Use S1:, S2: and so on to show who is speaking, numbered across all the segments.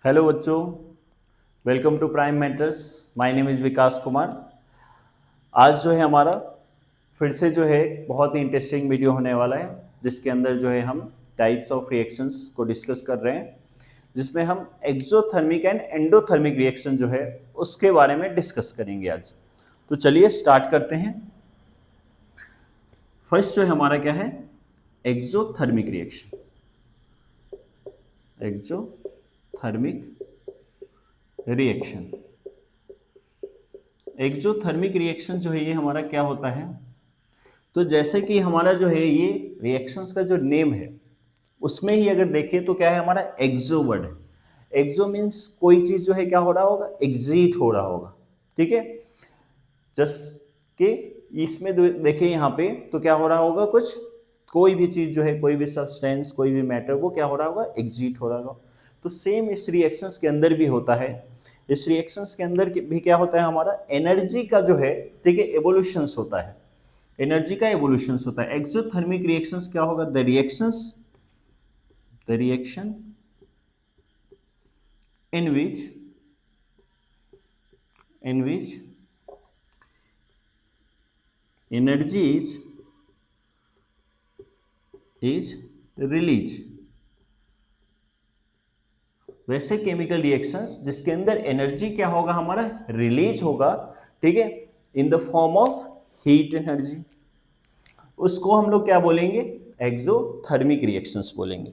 S1: Hello बच्चों, welcome to prime matters. My name is Vikas Kumar. आज जो है हमारा फिर से जो है बहुत ही इंटरेस्टिंग वीडियो होने वाला है, जिसके अंदर जो है हम टाइप्स ऑफ रिएक्शंस को डिस्कस कर रहे हैं, जिसमें हम एक्सोथर्मिक एंड एंडोथर्मिक रिएक्शन जो है उसके बारे में डिस्कस करेंगे आज। तो चलिए स्टार्ट करते हैं। फर्स्ट जो है हमारा क्या है, exothermic reaction. Exothermic reaction exothermic reaction जो है ये हमारा क्या होता है। तो जैसे कि हमारा जो है ये रिएक्शंस का जो नेम है उसमें ही अगर देखें तो क्या है, हमारा एक्सो वर्ड है। एक्सो मीन्स कोई चीज जो है क्या हो रहा होगा, एग्जिट हो रहा होगा। ठीक है, जस्ट कि इसमें देखिए यहाँ पे तो क्या हो रहा होगा, कुछ कोई भी चीज जो है, कोई भी सब्सटेंस, कोई भी मैटर, वो क्या हो रहा होगा, एग्जिट हो रहा होगा। तो सेम इस रिएक्शंस के अंदर भी होता है। इस रिएक्शंस के अंदर भी क्या होता है, हमारा एनर्जी का जो है, ठीक है, एवोल्यूशंस होता है। एनर्जी का एवोल्यूशंस होता है। एक्सोथर्मिक रिएक्शंस क्या होगा, the reaction in which energy is release. वैसे केमिकल रिएक्शंस जिसके अंदर एनर्जी क्या होगा, हमारा रिलीज होगा, ठीक है, in the form of heat energy, उसको हम लोग क्या बोलेंगे, एक्सोथर्मिक रिएक्शंस बोलेंगे।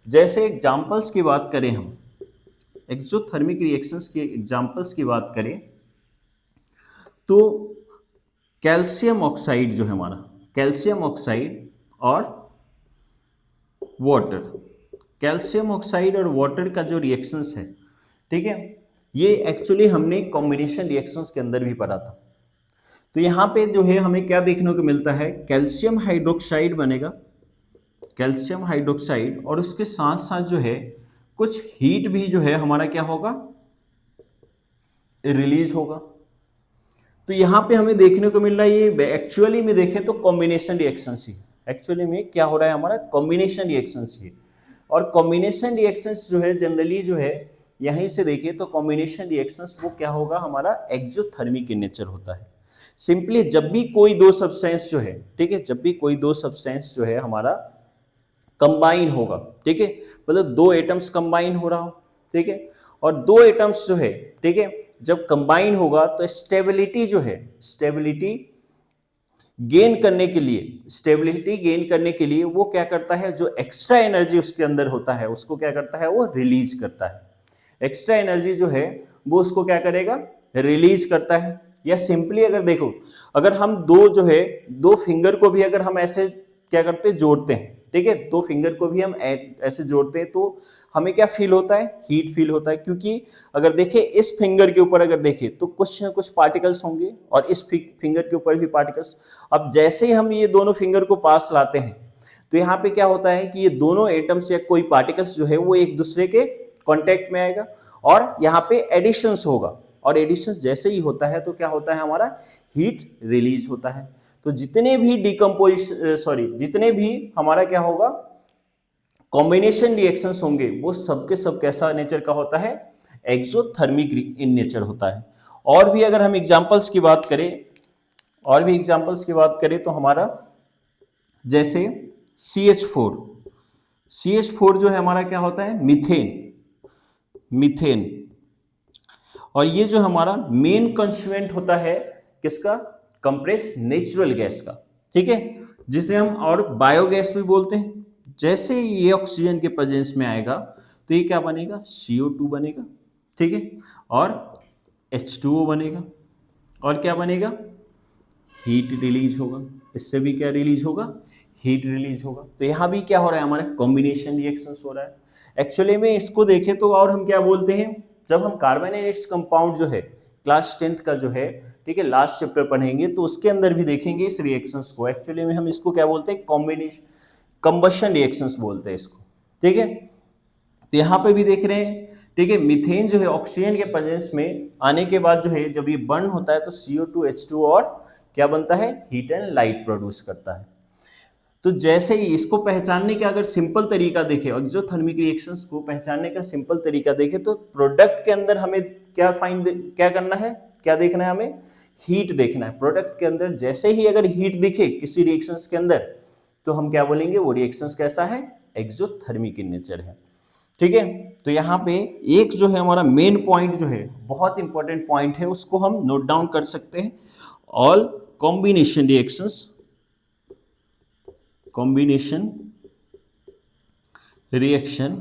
S1: जैसे एग्जांपल्स की बात करें, हम एक्सोथर्मिक रिएक्शंस के एग्जांपल्स की बात करें तो कैल्शियम ऑक्साइड जो है हमारा, कैल्शियम ऑक्साइड और वाटर, कैल्शियम ऑक्साइड और वाटर का जो रिएक्शंस है, ठीक है, ये एक्चुअली हमने कॉम्बिनेशन रिएक्शंस के अंदर भी पढ़ा था। तो यहाँ पे जो है हमें क्या देखने को मिलता है, कैल्शियम हाइड्रोक्साइड बनेगा, कैल्शियम हाइड्रोक्साइड, और उसके साथ साथ जो है कुछ हीट भी जो है हमारा क्या होगा, रिलीज होगा। तो यहाँ पे हमें देखने को मिल रहा है, ये एक्चुअली में देखें तो कॉम्बिनेशन रिएक्शंस ही, एक्चुअली में क्या हो रहा है, हमारा कॉम्बिनेशन रिएक्शंस ही। और कॉम्बिनेशन रिएक्शंस जो है जनरली जो है, यहीं से देखिए तो कॉम्बिनेशन रिएक्शंस वो क्या होगा, हमारा एक्सोथर्मिक इन नेचर होता है। सिंपली जब भी कोई दो सब्सटेंस जो है, ठीक है, जब भी कोई दो सब्सटेंस जो है हमारा कंबाइन होगा, ठीक है, मतलब दो एटम्स कंबाइन हो रहा हो, ठीक है, और दो एटम्स जो है, ठीक है, जब कंबाइन होगा तो स्टेबिलिटी जो है, स्टेबिलिटी गेन करने के लिए, स्टेबिलिटी गेन करने के लिए वो क्या करता है, जो एक्स्ट्रा एनर्जी उसके अंदर होता है उसको क्या करता है, वो रिलीज करता है। एक्स्ट्रा एनर्जी जो है वो उसको क्या करेगा, रिलीज करता है। या सिंपली अगर देखो, अगर हम दो जो है, दो फिंगर को भी अगर हम ऐसे क्या करते हैं, जोड़ते हैं, ठीक है, दो फिंगर को भी हम ऐसे जोड़ते हैं तो हमें क्या फील होता है, हीट फील होता है। क्योंकि अगर देखें इस फिंगर के ऊपर अगर देखें तो कुछ ना कुछ पार्टिकल्स होंगे और इस फिंगर के ऊपर भी पार्टिकल्स। अब जैसे ही हम ये दोनों फिंगर को पास लाते हैं तो यहाँ पे क्या होता है कि ये दोनों एटम्स या कोई पार्टिकल्स जो है वो एक दूसरे के कांटेक्ट में आएगा और यहाँ पे एडिशंस होगा, और एडिशन जैसे ही होता है तो क्या होता है, हमारा हीट रिलीज होता है। तो जितने भी जितने भी हमारा क्या होगा, कॉम्बिनेशन रिएक्शंस होंगे वो सबके सब कैसा नेचर का होता है, एक्सोथर्मिक इन नेचर होता है। और भी अगर हम एग्जांपल्स की बात करें, और भी एग्जांपल्स की बात करें तो हमारा जैसे CH4, CH4 जो है हमारा क्या होता है, मीथेन, मीथेन। और ये जो हमारा मेन कंस्टिट्यूएंट होता है किसका, कंप्रेस नेचुरल गैस का, ठीक है, जिसे हम और बायोगैस भी बोलते हैं। जैसे ये ऑक्सीजन के प्रेजेंस में आएगा तो ये क्या बनेगा, CO2 बनेगा, ठीक है, और H2O बनेगा, और क्या बनेगा, हीट रिलीज होगा। इससे भी क्या रिलीज होगा, हीट रिलीज होगा। तो यहाँ भी क्या हो रहा है, हमारा कॉम्बिनेशन रिएक्शंस हो रहा है। एक्चुअली में इसको देखें तो और हम क्या बोलते हैं, जब हम कार्बोनेटेड कंपाउंड जो है क्लास 10th का जो है, ठीक है, लास्ट चैप्टर पढ़ेंगे तो उसके अंदर भी देखेंगे इस रिएक्शंस को। एक्चुअली में हम इसको क्या बोलते हैं, कॉम्बिनेशन कंबशन रिएक्शंस बोलते हैं इसको, ठीक है। तो यहाँ पे भी देख रहे हैं, ठीक है, मीथेन जो है ऑक्सीजन के प्रेजेंस में आने के बाद जो है जब ये बर्न होता है तो CO2 H2 और क्या बनता है, हीट एंड लाइट प्रोड्यूस करता है। तो जैसे ही इसको पहचानने का अगर सिंपल तरीका देखें, एक्सोथर्मिक रिएक्शंस को पहचानने का सिंपल तरीका देखें, तो प्रोडक्ट के अंदर हमें क्या करना है, क्या देखना है, हमें हीट देखना है। प्रोडक्ट के अंदर जैसे ही अगर हीट दिखे किसी रिएक्शंस के अंदर, तो हम क्या बोलेंगे, वो रिएक्शंस कैसा है, एक्सोथर्मिक इन नेचर है। ठीक है, तो यहाँ पे एक जो है हमारा मेन पॉइंट जो है, बहुत इंपॉर्टेंट पॉइंट है, उसको हम नोट डाउन कर सकते हैं। All combination reactions, combination reaction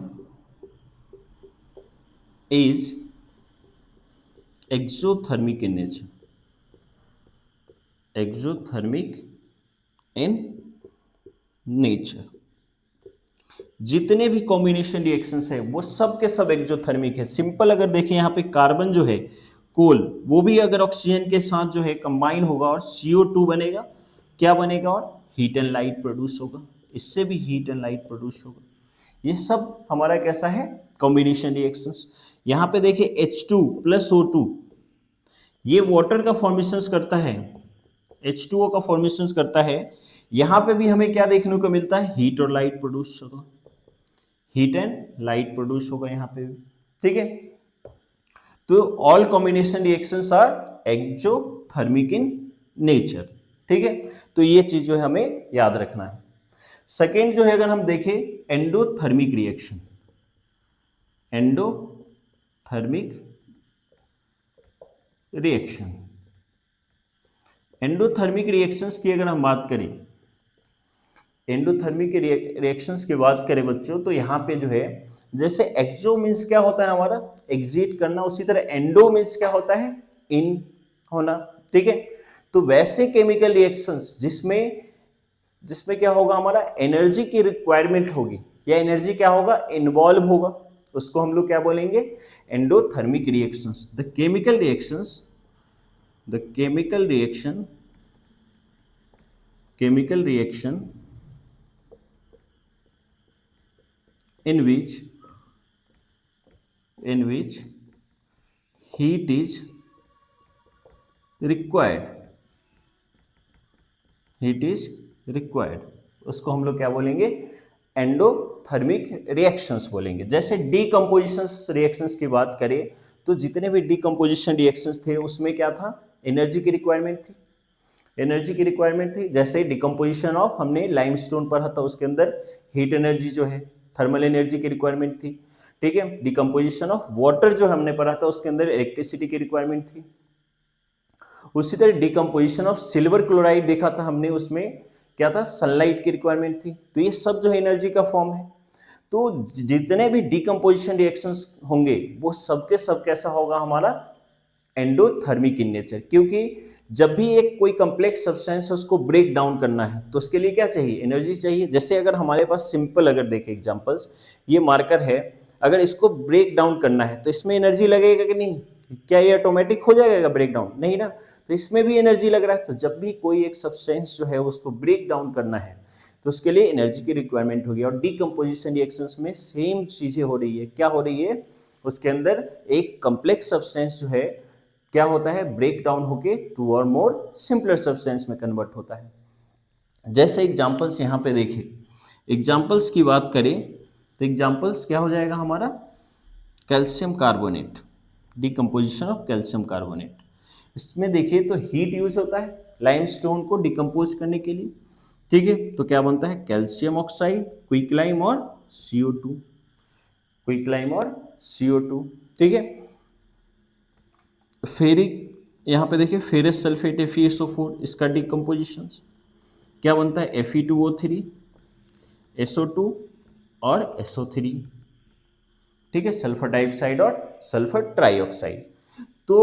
S1: is exothermic in nature, exothermic in nature। जितने भी कॉम्बिनेशन रिएक्शंस है वो सब के सब एक्सोथर्मिक है। सिंपल अगर देखें यहाँ पे कार्बन जो है, कोल, वो भी अगर ऑक्सीजन के साथ जो है कंबाइन होगा और CO2 बनेगा, क्या बनेगा, और हीट एंड लाइट प्रोड्यूस होगा, इससे भी हीट एंड लाइट प्रोड्यूस होगा। ये सब हमारा कैसा है, कॉम्बिनेशन रिएक्शंस। यहाँ पे देखिए H2 प्लस O2, ये वाटर का फॉर्मेशंस करता है, H2O का फॉर्मेशंस करता है। यहाँ पे भी हमें क्या देखने को मिलता है, हीट और लाइट प्रोड्यूस होगा, हीट एंड लाइट प्रोड्यूस होगा यहाँ पे भी। ठीक है, तो all combination reactions are exothermic in nature. ठीक है, तो ये चीज जो है हमें याद रखना है। सेकेंड जो है अगर हम देखें, endothermic reaction, endothermic reaction, endothermic reactions की अगर हम बात करें, एंडोथर्मिक रिएक्शंस की बात करें बच्चों, तो यहाँ पे जो है जैसे एक्सो मीन्स क्या होता है हमारा, एग्जिट करना, उसी तरह एंडो मीन्स क्या होता है, इन होना। ठीक है, तो वैसे केमिकल रिएक्शंस जिसमें जिसमें क्या होगा, हमारा एनर्जी की रिक्वायरमेंट होगी या एनर्जी क्या होगा, इन्वॉल्व होगा, उसको हम लोग क्या बोलेंगे, endothermic reactions. The chemical reactions, the chemical reaction, chemical reaction in which heat is required, heat is required, उसको हम लोग क्या बोलेंगे, एंडोथर्मिक रिएक्शंस बोलेंगे। जैसे डीकम्पोजिशन रिएक्शंस की बात करें, तो जितने भी डीकम्पोजिशन रिएक्शंस थे उसमें क्या था, एनर्जी की रिक्वायरमेंट थी, एनर्जी की रिक्वायरमेंट थी। जैसे डिकम्पोजिशन ऑफ, हमने लाइमस्टोन पढ़ा था, उसके अंदर हीट एनर्जी जो है, थर्मल एनर्जी की रिक्वायरमेंट थी। ठीक है, डिकम्पोजिशन ऑफ वाटर जो हमने पढ़ा था, उसके अंदर इलेक्ट्रिसिटी की रिक्वायरमेंट थी। उसी तरह डिकम्पोजिशन ऑफ सिल्वर क्लोराइड देखा था हमने, उसमें क्या था, सनलाइट की रिक्वायरमेंट थी। तो ये सब जो है एनर्जी का फॉर्म है। तो जितने भी डिकम्पोजिशन रिएक्शंस होंगे वो सबके सब कैसा होगा, हमारा एंडोथर्मिक इन नेचर। क्योंकि जब भी एक कोई कॉम्प्लेक्स सब्सटेंस है उसको ब्रेक डाउन करना है, तो उसके लिए क्या चाहिए, एनर्जी चाहिए। जैसे अगर हमारे पास सिंपल अगर देखें एग्जांपल्स, ये मार्कर है, अगर इसको ब्रेक डाउन करना है तो इसमें एनर्जी लगेगा कि नहीं, क्या ये ऑटोमेटिक हो जाएगा ब्रेक डाउन, नहीं ना, तो इसमें भी एनर्जी लग रहा है। तो जब भी कोई एक सब्सटेंस जो है उसको ब्रेक डाउन करना है तो उसके लिए एनर्जी की रिक्वायरमेंट होगी। और डीकम्पोजिशन रिएक्शंस में सेम चीजें हो रही है। क्या हो रही है, उसके अंदर एक कॉम्प्लेक्स सब्सटेंस जो है क्या होता है, ब्रेक डाउन होके टू और मोर सिंपलर सब्सटेंस में कन्वर्ट होता है। जैसे एग्जांपल्स यहाँ पे देखें, एग्जांपल्स की बात करें तो एग्जांपल्स क्या हो जाएगा हमारा, calcium carbonate, decomposition of calcium carbonate. इसमें देखिए तो हीट यूज होता है लाइमस्टोन को डिकम्पोज करने के लिए। ठीक है, तो क्या बनता है, कैल्शियम ऑक्साइड, क्विकलाइम और CO2, क्विकलाइम और CO2। ठीक है, फेरिक, यहाँ पे देखिए फेरस सल्फेट FeSO4, इसका डिकम्पोजिशन क्या बनता है, Fe2O3, SO2 और SO3। ठीक है, सल्फर डाइऑक्साइड और सल्फर ट्राइऑक्साइड। तो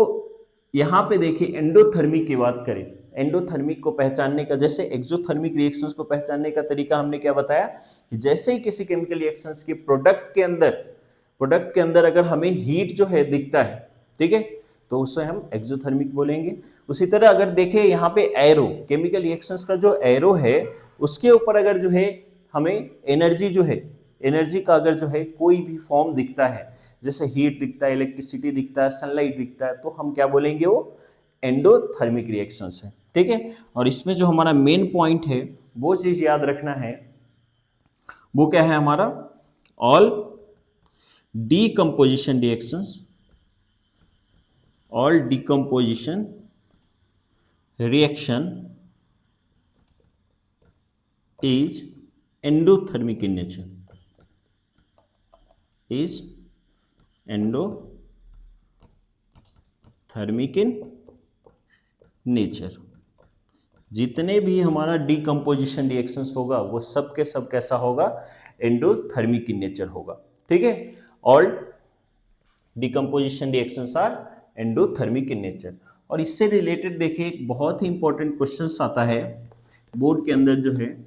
S1: यहाँ पे देखिए एंडोथर्मिक की बात करें, एंडोथर्मिक को पहचानने का, जैसे एक्सोथर्मिक रिएक्शंस को पहचानने का तरीका हमने क्या बताया, कि जैसे ही किसी केमिकल रिएक्शंस के प्रोडक्ट के अंदर अगर हमें हीट जो है दिखता है, ठीक है, तो उससे हम एक्सोथर्मिक बोलेंगे। उसी तरह अगर देखें यहाँ पे एरो, केमिकल रिएक्शंस का जो एरो है उसके ऊपर अगर जो है हमें एनर्जी जो है, एनर्जी का अगर जो है कोई भी फॉर्म दिखता है, जैसे हीट दिखता है, इलेक्ट्रिसिटी दिखता है, सनलाइट दिखता है, तो हम क्या बोलेंगे, वो एंडोथर्मिक रिएक्शंस है। ठीक है, और इसमें जो हमारा मेन पॉइंट है वो चीज याद रखना है, वो क्या है हमारा, all decomposition reactions, all decomposition reaction is endothermic in nature, is endothermic in nature। जितने भी हमारा डीकम्पोजिशन रिएक्शंस होगा वो सब के सब कैसा होगा, एंडोथर्मिक इन नेचर होगा। ठीक है, all decomposition reactions are endothermic in nature. और इससे रिलेटेड देखिए एक बहुत ही इंपॉर्टेंट क्वेश्चन आता है बोर्ड के अंदर जो है,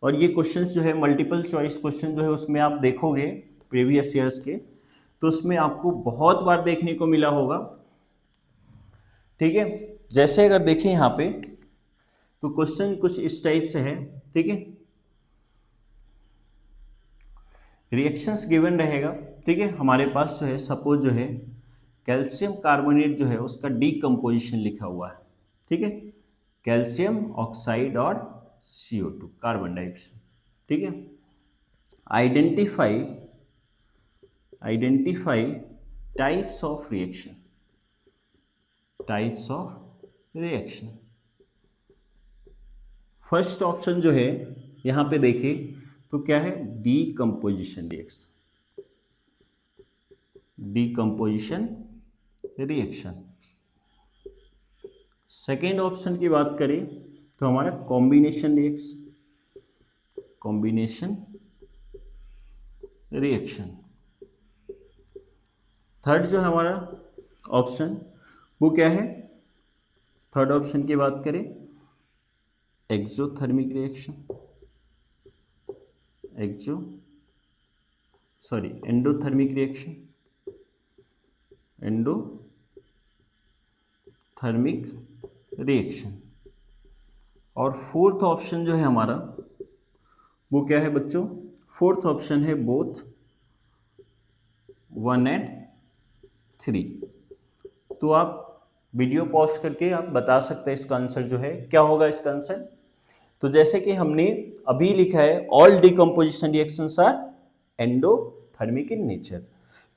S1: और ये क्वेश्चंस जो है मल्टीपल चॉइस क्वेश्चन जो है उसमें आप देखोगे प्रीवियस ईयर्स के, तो उसमें आपको बहुत बार देखने को मिला होगा। ठीक है, जैसे अगर देखें यहाँ पे तो क्वेश्चन कुछ इस टाइप से है। ठीक है, रिएक्शंस गिवन रहेगा। ठीक है, हमारे पास जो है सपोज जो है कैल्शियम कार्बोनेट जो है उसका डीकम्पोजिशन लिखा हुआ है। ठीक है, कैल्शियम ऑक्साइड और CO2 कार्बन डाइऑक्साइड। ठीक है, identify types of reaction, types of reaction. First option जो है यहां पे देखिए तो क्या है, decomposition reaction, decomposition reaction. Second option की बात करें तो हमारा combination reaction, combination reaction. Third जो है हमारा ऑप्शन वो क्या है, थर्ड ऑप्शन की बात करें exothermic reaction, endothermic reaction, endothermic reaction. और फोर्थ ऑप्शन जो है हमारा वो क्या है बच्चों, फोर्थ ऑप्शन है बोथ 1 and 3। तो आप वीडियो पॉज करके आप बता सकते हैं इसका आंसर जो है क्या होगा इसका आंसर। तो जैसे कि हमने अभी लिखा है all decomposition reactions are endothermic in nature,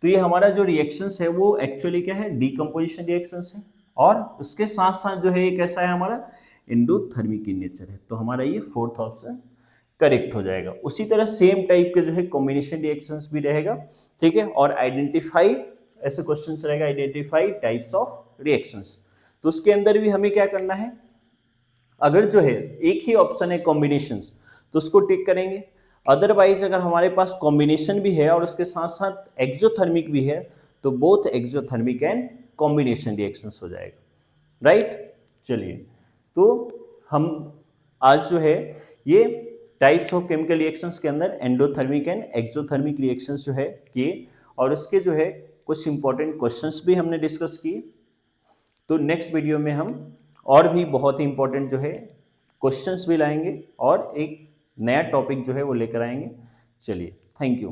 S1: तो ये हमारा जो रिएक्शंस है वो एक्चुअली क्या है, डीकम्पोजिशन रिएक्शंस है, और उसके साथ साथ जो है ये कैसा है हमारा, एंडोथर्मिक इन नेचर है। तो हमारा ये फोर्थ ऑप्शन करेक्ट हो जाएगा। उसी तरह सेम टाइप के जो है कॉम्बिनेशन रिएक्शंस भी रहेगा। ठीक है, और आइडेंटिफाई ऐसे क्वेश्चंस रहेगा, आइडेंटिफाई टाइप्स ऑफ रिएक्शंस। तो उसके अंदर भी हमें क्या करना है, अगर जो है एक ही ऑप्शन है कॉम्बिनेशंस तो उसको टिक करेंगे, अदरवाइज अगर हमारे पास कॉम्बिनेशन भी है और उसके साथ साथ एक्सोथर्मिक भी है तो both exothermic and combination reactions हो जाएगा। राइट, चलिए तो हम आज जो है ये टाइप्स ऑफ केमिकल रिएक्शंस के अंदर एंडोथर्मिक एंड एक्सोथर्मिक रिएक्शंस जो है किए, और उसके जो है कुछ इंपॉर्टेंट क्वेश्चंस भी हमने डिस्कस किए। तो नेक्स्ट वीडियो में हम और भी बहुत ही इंपॉर्टेंट जो है क्वेश्चंस भी लाएंगे और एक नया टॉपिक जो है वो लेकर आएंगे। चलिए, थैंक यू।